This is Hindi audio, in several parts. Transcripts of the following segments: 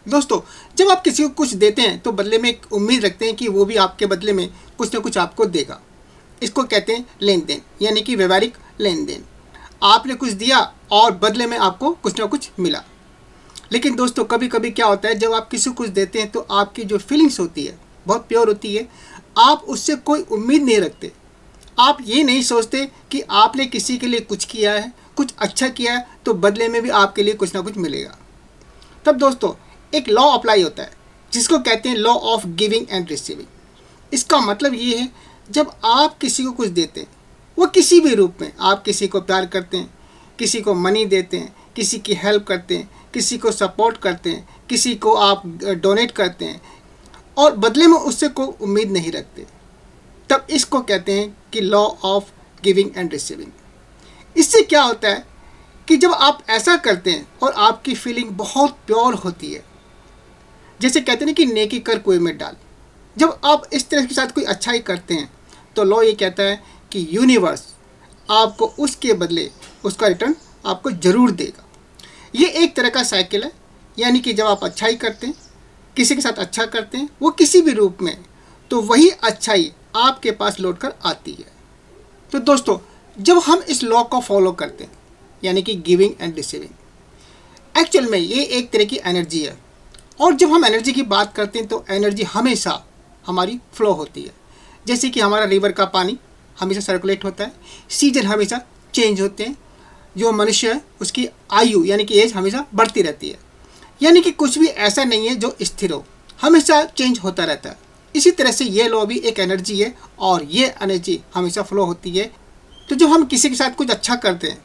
दोस्तों, जब आप किसी को कुछ देते हैं तो बदले में एक उम्मीद रखते हैं कि वो भी आपके बदले में कुछ ना कुछ आपको देगा। इसको कहते हैं लेन देन, यानी कि व्यवहारिक लेन देन। आपने कुछ दिया और बदले में आपको कुछ ना कुछ मिला। लेकिन दोस्तों, कभी कभी क्या होता है, जब आप किसी को कुछ देते हैं तो आपकी जो फीलिंग्स होती है बहुत प्योर होती है। आप उससे कोई उम्मीद नहीं रखते। आप ये नहीं सोचते कि आपने किसी के लिए कुछ किया है, कुछ अच्छा किया है, तो बदले में भी आपके लिए कुछ ना कुछ मिलेगा। तब दोस्तों, एक लॉ अप्लाई होता है जिसको कहते हैं law of giving and receiving. इसका मतलब ये है, जब आप किसी को कुछ देते हैं, वो किसी भी रूप में, आप किसी को प्यार करते हैं, किसी को मनी देते हैं, किसी की हेल्प करते हैं, किसी को सपोर्ट करते हैं, किसी को आप डोनेट करते हैं और बदले में उससे कोई उम्मीद नहीं रखते, तब इसको कहते हैं कि law of giving and receiving. इससे क्या होता है कि जब आप ऐसा करते हैं और आपकी फीलिंग बहुत प्योर होती है, जैसे कहते हैं कि नेकी कर कुएं में डाल। जब आप इस तरह के साथ कोई अच्छाई करते हैं तो लॉ ये कहता है कि यूनिवर्स आपको उसके बदले उसका रिटर्न आपको ज़रूर देगा। ये एक तरह का साइकिल है, यानी कि जब आप अच्छाई करते हैं, किसी के साथ अच्छा करते हैं, वो किसी भी रूप में, तो वही अच्छाई आपके पास लौट कर आती है। तो दोस्तों, जब हम इस लॉ को फॉलो करते हैं, यानी कि गिविंग एंड रिसीविंग, एक्चुअल में ये एक तरह की एनर्जी है। और जब हम एनर्जी की बात करते हैं तो एनर्जी हमेशा हमारी फ्लो होती है। जैसे कि हमारा रिवर का पानी हमेशा सर्कुलेट होता है, सीजन हमेशा चेंज होते हैं, जो मनुष्य है उसकी आयु यानी कि एज हमेशा बढ़ती रहती है। यानी कि कुछ भी ऐसा नहीं है जो स्थिर हो, हमेशा चेंज होता रहता है। इसी तरह से ये लॉ भी एक एनर्जी है और ये एनर्जी हमेशा फ्लो होती है। तो जब हम किसी के साथ कुछ अच्छा करते हैं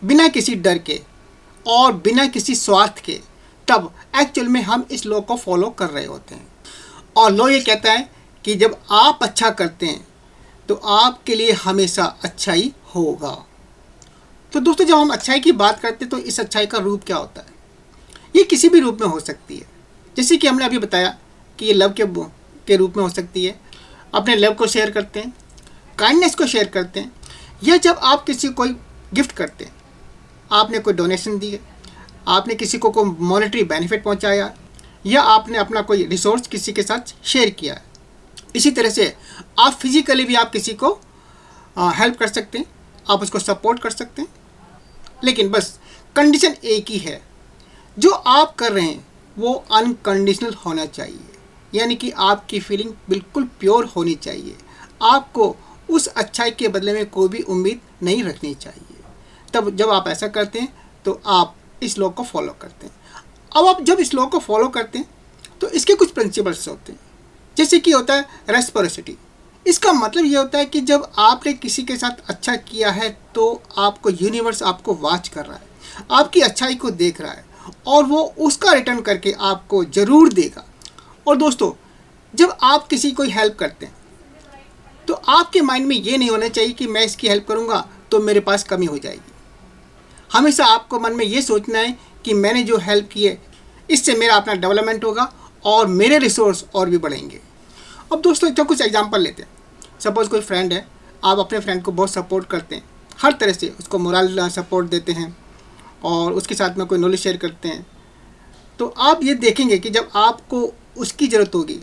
बिना किसी डर के और बिना किसी स्वार्थ के, तब एक्चुअल में हम इस लॉ को फॉलो कर रहे होते हैं। और लॉ ये कहता है कि जब आप अच्छा करते हैं तो आपके लिए हमेशा अच्छाई होगा। तो दोस्तों, जब हम अच्छाई की बात करते हैं तो इस अच्छाई का रूप क्या होता है? ये किसी भी रूप में हो सकती है, जैसे कि हमने अभी बताया कि ये लव के रूप में हो सकती है। अपने लव को शेयर करते हैं, काइंडनेस को शेयर करते हैं, या जब आप किसी को कोई गिफ्ट करते हैं, आपने कोई डोनेशन दी है, आपने किसी को कोई मॉनेटरी बेनिफिट पहुंचाया, या आपने अपना कोई रिसोर्स किसी के साथ शेयर किया है। इसी तरह से आप फिजिकली भी आप किसी को हेल्प कर सकते हैं, आप उसको सपोर्ट कर सकते हैं। लेकिन बस कंडीशन एक ही है, जो आप कर रहे हैं वो अनकंडीशनल होना चाहिए, यानी कि आपकी फीलिंग बिल्कुल प्योर होनी चाहिए। आपको उस अच्छाई के बदले में कोई भी उम्मीद नहीं रखनी चाहिए। तब जब आप ऐसा करते हैं तो आप इस लॉ को फॉलो करते हैं। अब आप जब इस लॉ को फॉलो करते हैं तो इसके कुछ प्रिंसिपल्स होते हैं, जैसे कि होता है रेसिप्रोसिटी। इसका मतलब ये होता है कि जब आपने किसी के साथ अच्छा किया है तो आपको यूनिवर्स आपको वॉच कर रहा है, आपकी अच्छाई को देख रहा है और वो उसका रिटर्न करके आपको ज़रूर देगा। और दोस्तों, जब आप किसी को हेल्प करते हैं तो आपके माइंड में ये नहीं होना चाहिए कि मैं इसकी हेल्प करूँगा तो मेरे पास कमी हो जाएगी। हमेशा आपको मन में ये सोचना है कि मैंने जो हेल्प की है इससे मेरा अपना डेवलपमेंट होगा और मेरे रिसोर्स और भी बढ़ेंगे। अब दोस्तों, तो कुछ एग्जांपल लेते हैं। सपोज़ कोई फ्रेंड है, आप अपने फ्रेंड को बहुत सपोर्ट करते हैं, हर तरह से उसको मोरल सपोर्ट देते हैं और उसके साथ में कोई नॉलेज शेयर करते हैं। तो आप ये देखेंगे कि जब आपको उसकी ज़रूरत होगी,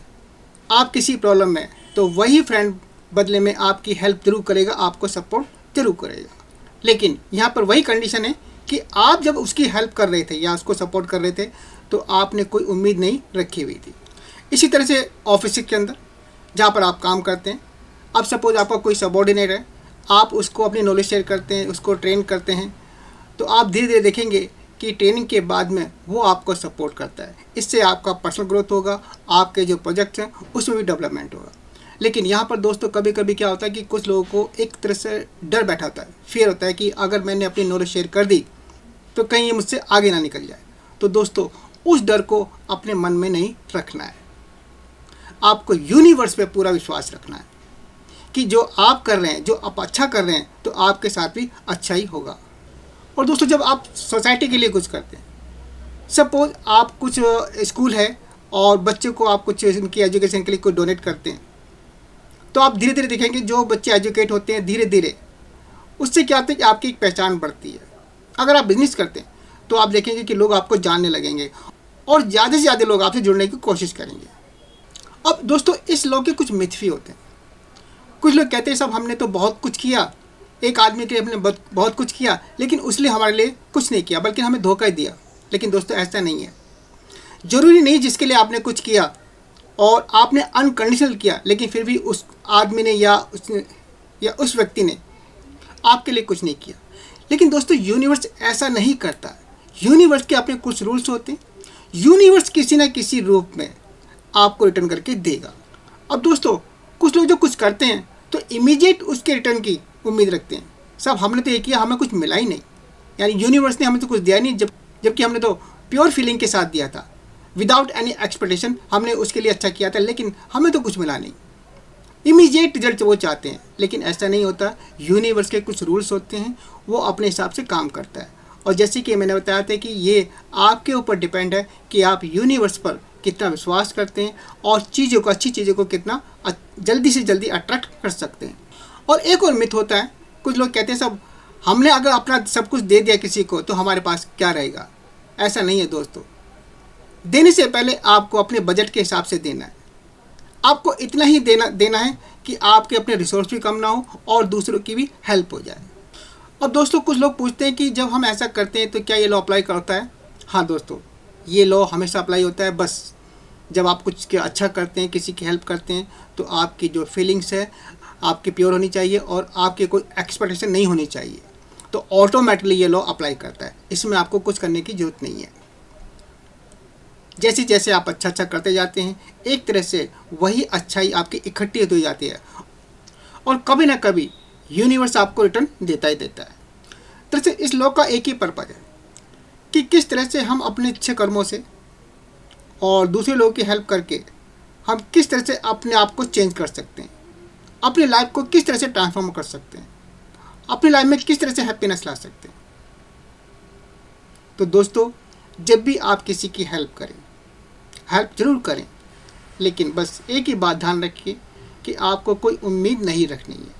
आप किसी प्रॉब्लम में, तो वही फ्रेंड बदले में आपकी हेल्प ज़रूर करेगा, आपको सपोर्ट ज़रूर करेगा। लेकिन यहाँ पर वही कंडीशन है कि आप जब उसकी हेल्प कर रहे थे या उसको सपोर्ट कर रहे थे तो आपने कोई उम्मीद नहीं रखी हुई थी। इसी तरह से ऑफिस के अंदर जहाँ पर आप काम करते हैं, अब सपोज़ आपका कोई सबॉर्डिनेट है, आप उसको अपनी नॉलेज शेयर करते हैं, उसको ट्रेन करते हैं, तो आप धीरे धीरे देखेंगे कि ट्रेनिंग के बाद में वो आपको सपोर्ट करता है। इससे आपका पर्सनल ग्रोथ होगा, आपके जो प्रोजेक्ट्स हैं उसमें भी डेवलपमेंट होगा। लेकिन यहाँ पर दोस्तों, कभी कभी क्या होता है कि कुछ लोगों को एक तरह से डर बैठा होता है, फियर होता है कि अगर मैंने अपनी नॉलेज शेयर कर दी तो कहीं ये मुझसे आगे ना निकल जाए। तो दोस्तों, उस डर को अपने मन में नहीं रखना है। आपको यूनिवर्स पे पूरा विश्वास रखना है कि जो आप कर रहे हैं, जो आप अच्छा कर रहे हैं, तो आपके साथ भी अच्छा ही होगा। और दोस्तों, जब आप सोसाइटी के लिए कुछ करते हैं, सपोज आप कुछ स्कूल है और बच्चे को आप कुछ उनकी एजुकेशन के लिए कुछ डोनेट करते हैं, तो आप धीरे धीरे देखेंगे जो बच्चे एजुकेट होते हैं धीरे धीरे, उससे क्या होता है कि आपकी एक पहचान बढ़ती है। अगर आप बिजनेस करते हैं तो आप देखेंगे कि लोग आपको जानने लगेंगे और ज़्यादा से ज़्यादा लोग आपसे जुड़ने की कोशिश करेंगे। अब दोस्तों, इस लॉ के कुछ मिथ भी होते हैं। कुछ लोग कहते हैं साहब हमने तो बहुत कुछ किया, एक आदमी के लिए हमने बहुत कुछ किया, लेकिन उसने हमारे लिए कुछ नहीं किया बल्कि हमें धोखा दिया। लेकिन दोस्तों ऐसा नहीं है। ज़रूरी नहीं जिसके लिए आपने कुछ किया और आपने अनकंडीशनल किया, लेकिन फिर भी उस आदमी ने या उस व्यक्ति ने आपके लिए कुछ नहीं किया। लेकिन दोस्तों यूनिवर्स ऐसा नहीं करता। यूनिवर्स के अपने कुछ रूल्स होते हैं। यूनिवर्स किसी न किसी रूप में आपको रिटर्न करके देगा। अब दोस्तों, कुछ लोग जो कुछ करते हैं तो इमीडिएट उसके रिटर्न की उम्मीद रखते हैं। साहब हमने तो ये किया, हमें कुछ मिला ही नहीं, यानी यूनिवर्स ने हमें तो कुछ दिया नहीं, जबकि हमने तो प्योर फीलिंग के साथ दिया था, विदाउट एनी एक्सपेक्टेशन हमने उसके लिए अच्छा किया था, लेकिन हमें तो कुछ मिला नहीं। इमीडिएट रिजल्ट वो चाहते हैं, लेकिन ऐसा नहीं होता। यूनिवर्स के कुछ रूल्स होते हैं, वो अपने हिसाब से काम करता है। और जैसे कि मैंने बताया था कि ये आपके ऊपर डिपेंड है कि आप यूनिवर्स पर कितना विश्वास करते हैं और अच्छी चीज़ों को कितना जल्दी से जल्दी अट्रैक्ट कर सकते हैं। और एक और मिथ होता है, कुछ लोग कहते हैं सब हमने अगर अपना सब कुछ दे दिया किसी को तो हमारे पास क्या रहेगा। ऐसा नहीं है दोस्तों। देने से पहले आपको अपने बजट के हिसाब से देना है। आपको इतना ही देना है कि आपके अपने रिसोर्स भी कम ना हो और दूसरों की भी हेल्प हो जाए। अब दोस्तों, कुछ लोग पूछते हैं कि जब हम ऐसा करते हैं तो क्या ये लॉ अप्लाई करता है। हाँ दोस्तों, ये लॉ हमेशा अप्लाई होता है। बस जब आप कुछ अच्छा करते हैं, किसी की हेल्प करते हैं, तो आपकी जो फीलिंग्स है आपकी प्योर होनी चाहिए और आपके कोई एक्सपेक्टेशन नहीं होनी चाहिए, तो ऑटोमेटिकली ये लॉ अप्लाई करता है। इसमें आपको कुछ करने की ज़रूरत नहीं है। जैसे जैसे आप अच्छा करते जाते हैं, एक तरह से वही अच्छाई आपकी इकट्ठी होती जाती है और कभी ना कभी यूनिवर्स आपको रिटर्न देता ही देता है। दरअसल इस लॉ का एक ही पर्पज़ है कि किस तरह से हम अपने अच्छे कर्मों से और दूसरे लोगों की हेल्प करके हम किस तरह से अपने आप को चेंज कर सकते हैं, अपनी लाइफ को किस तरह से ट्रांसफॉर्म कर सकते हैं, अपनी लाइफ में किस तरह से हैप्पीनेस ला सकते हैं। तो दोस्तों, जब भी आप किसी की हेल्प करें, हेल्प जरूर करें, लेकिन बस एक ही बात ध्यान रखिए कि आपको कोई उम्मीद नहीं रखनी है।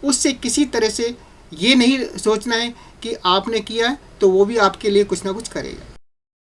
उससे किसी तरह से ये नहीं सोचना है कि आपने किया है तो वो भी आपके लिए कुछ ना कुछ करेगा।